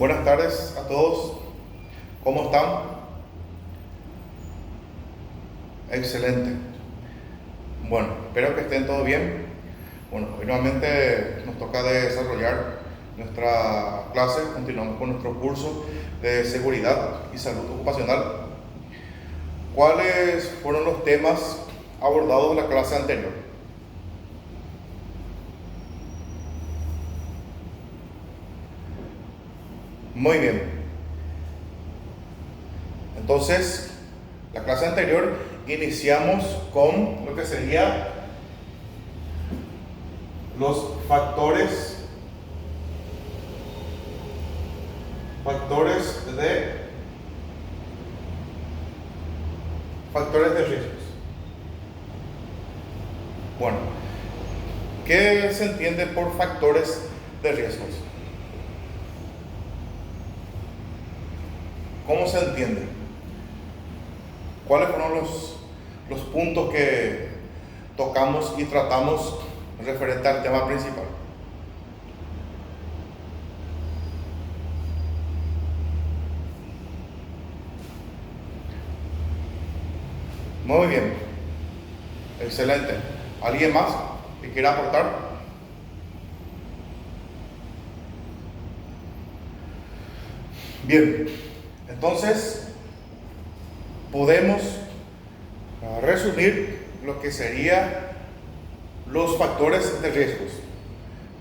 Buenas tardes a todos. ¿Cómo están? Excelente. Bueno, espero que estén todos bien. Bueno, hoy nuevamente nos toca desarrollar nuestra clase. Continuamos con nuestro curso de seguridad y salud ocupacional. ¿Cuáles fueron los temas abordados en la clase anterior? Muy bien. Entonces, la clase anterior iniciamos con lo que sería los factores de riesgos. Bueno, ¿qué se entiende por factores de riesgos? ¿Cómo se entiende? ¿Cuáles fueron los puntos que tocamos y tratamos referente al tema principal? Muy bien, excelente. ¿Alguien más que quiera aportar? Bien, entonces podemos resumir lo que serían los factores de riesgos.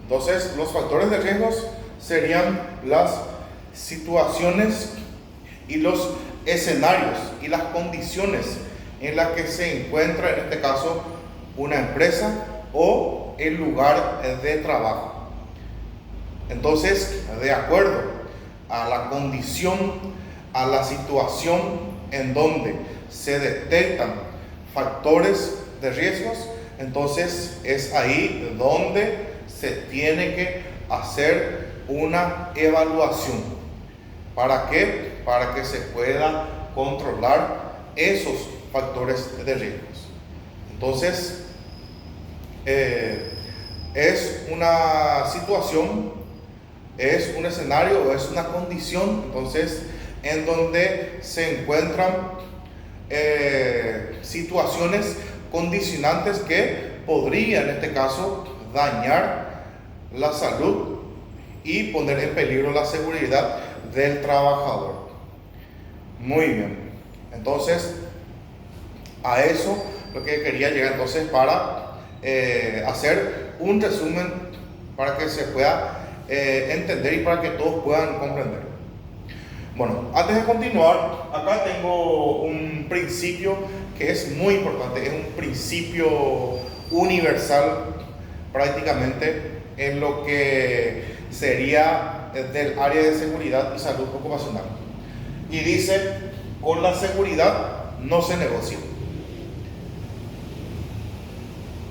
Entonces, los factores de riesgos serían las situaciones y los escenarios y las condiciones en las que se encuentra, en este caso, una empresa o el lugar de trabajo. Entonces, de acuerdo a la condición, a la situación en donde se detectan factores de riesgos, entonces es ahí donde se tiene que hacer una evaluación. ¿Para qué? Para que se pueda controlar esos factores de riesgos. Entonces, es una situación, es un escenario, es una condición, entonces, en donde se encuentran situaciones condicionantes que podrían, en este caso, dañar la salud y poner en peligro la seguridad del trabajador. Muy bien, entonces a eso lo que quería llegar entonces para hacer un resumen para que se pueda entender y para que todos puedan comprender. Bueno, antes de continuar, acá tengo un principio que es muy importante, es un principio universal prácticamente en lo que sería del área de seguridad y salud ocupacional. Y dice, con la seguridad no se negocia.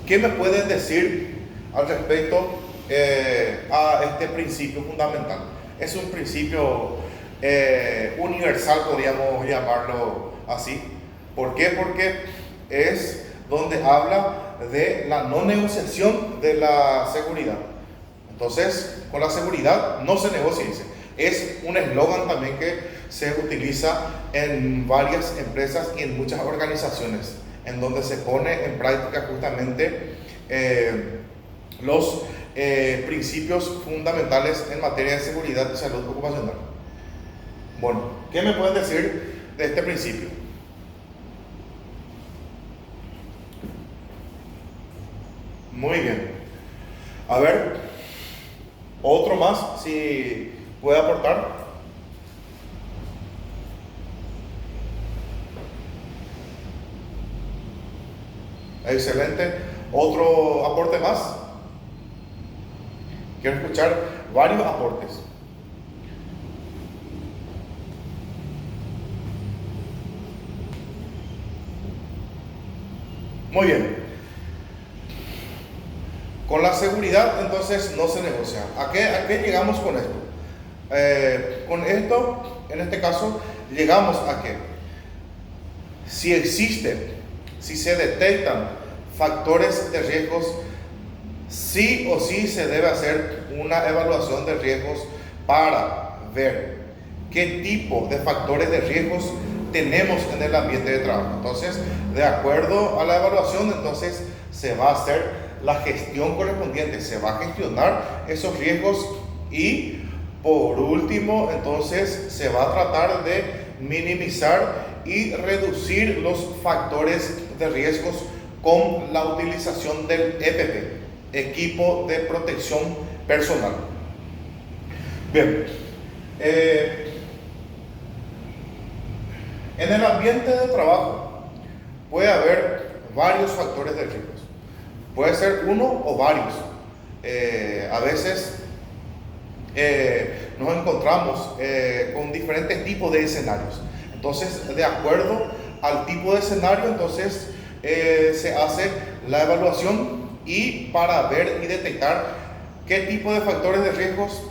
¿Qué me pueden decir al respecto a este principio fundamental? Es un principio universal, podríamos llamarlo así. ¿Por qué? Porque es donde habla de la no negociación de la seguridad. Entonces, con la seguridad no se negocia, dice. Es un eslogan también que se utiliza en varias empresas y en muchas organizaciones, en donde se pone en práctica justamente los principios fundamentales en materia de seguridad y salud ocupacional. Bueno, ¿qué me pueden decir de este principio? Muy bien. A ver, otro más, si puede aportar. Excelente. ¿Otro aporte más? Quiero escuchar varios aportes. Muy bien. Con la seguridad, entonces, no se negocia. ¿A qué llegamos con esto? Con esto, en este caso, llegamos a que si se detectan factores de riesgos, sí o sí se debe hacer una evaluación de riesgos para ver qué tipo de factores de riesgos tenemos en el ambiente de trabajo. Entonces, de acuerdo a la evaluación, entonces se va a hacer la gestión correspondiente, se va a gestionar esos riesgos y por último, entonces se va a tratar de minimizar y reducir los factores de riesgos con la utilización del EPP, equipo de protección personal. Bien, en el ambiente de trabajo puede haber varios factores de riesgos. Puede ser uno o varios. A veces nos encontramos con diferentes tipos de escenarios. Entonces, de acuerdo al tipo de escenario, entonces se hace la evaluación y para ver y detectar qué tipo de factores de riesgos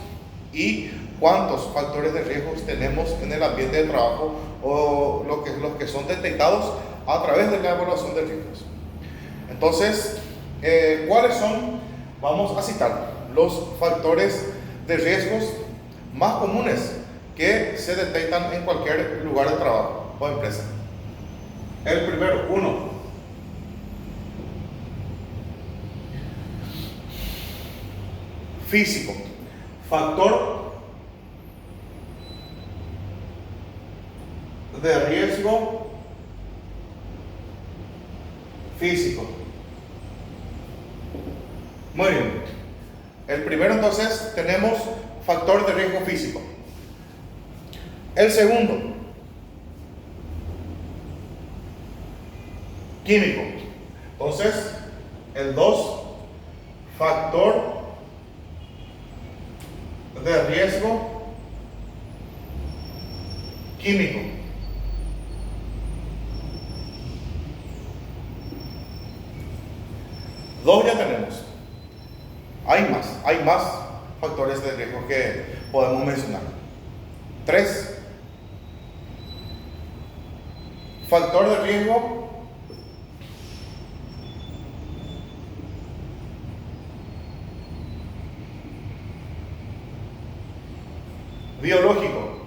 y cuántos factores de riesgos tenemos en el ambiente de trabajo o los que son detectados a través de la evaluación de riesgos. Entonces, ¿cuáles son? Vamos a citar los factores de riesgos más comunes que se detectan en cualquier lugar de trabajo o empresa. El primero, 1. Físico. Factor de riesgo físico. Muy bien. El primero, entonces, tenemos factor de riesgo físico. El segundo, químico. Entonces, el 2, factor de riesgo químico. Dos ya tenemos. Hay más factores de riesgo que podemos mencionar. 3, factor de riesgo biológico.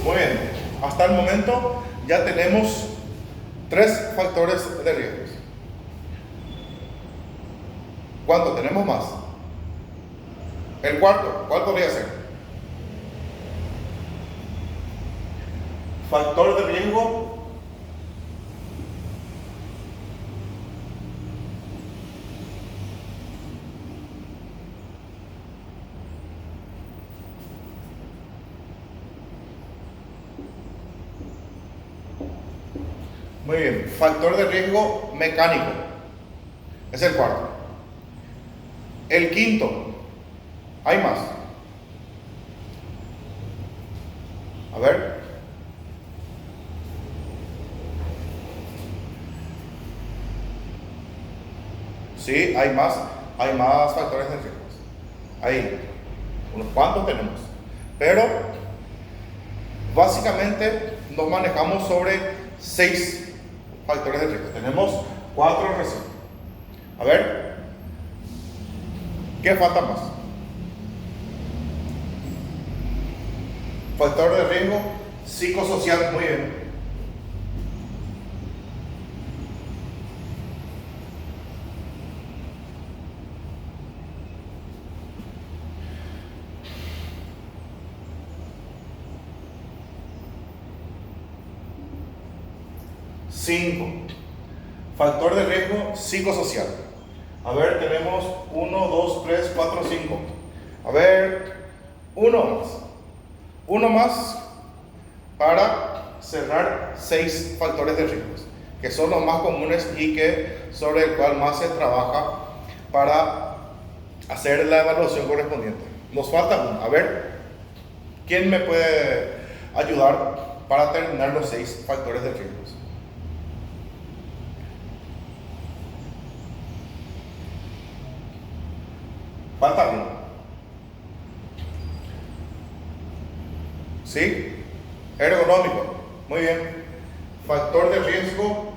Muy bien, hasta el momento ya tenemos 3 factores de riesgos. ¿Cuánto tenemos más? El cuarto, ¿cuál podría ser? Factor de riesgo muy bien, factor de riesgo mecánico. Es el cuarto. El quinto, hay más. A ver. Sí, hay más factores de riesgo. Hay unos cuantos tenemos. Pero básicamente nos manejamos sobre 6 factores de riesgo. Tenemos 4 recién. A ver. ¿Qué falta más? Factor de riesgo psicosocial, muy bien. Cinco. Factor de riesgo psicosocial. A ver, tenemos 1, 2, 3, 4, 5. A ver, uno más para cerrar 6 factores de riesgos, que son los más comunes y que sobre el cual más se trabaja para hacer la evaluación correspondiente. Nos falta uno. A ver, ¿quién me puede ayudar para terminar los 6 factores de riesgos? Falta uno. ¿Sí? Ergonómico. Muy bien. Factor de riesgo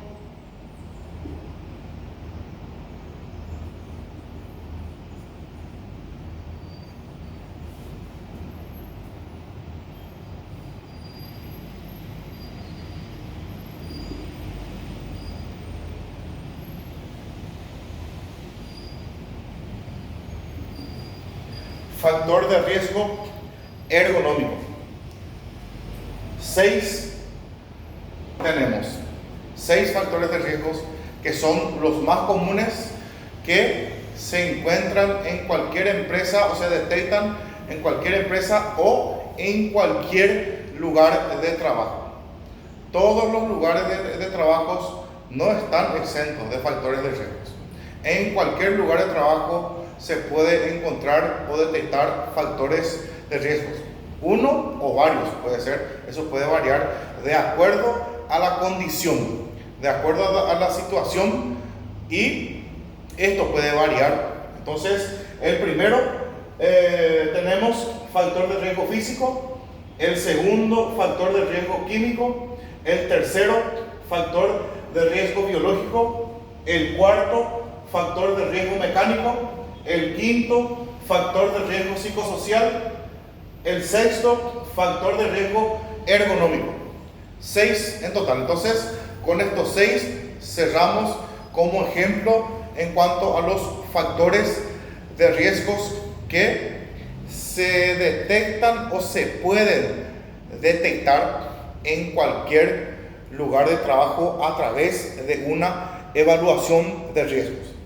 factor de riesgo ergonómico. 6 factores de riesgos que son los más comunes que se encuentran en cualquier empresa o se detectan en cualquier empresa o en cualquier lugar de trabajo. Todos los lugares de trabajo no están exentos de factores de riesgos. En cualquier lugar de trabajo se puede encontrar o detectar factores de riesgos. Uno o varios puede ser, eso puede variar de acuerdo a la condición, de acuerdo a la situación, y esto puede variar. Entonces, el primero, tenemos factor de riesgo físico, el segundo, factor de riesgo químico, el tercero, factor de riesgo biológico, el cuarto, factor de riesgo mecánico, el quinto, factor de riesgo psicosocial, el sexto, factor de riesgo ergonómico. 6 en total. Entonces, con estos 6 cerramos como ejemplo en cuanto a los factores de riesgos que se detectan o se pueden detectar en cualquier lugar de trabajo a través de una evaluación de riesgos.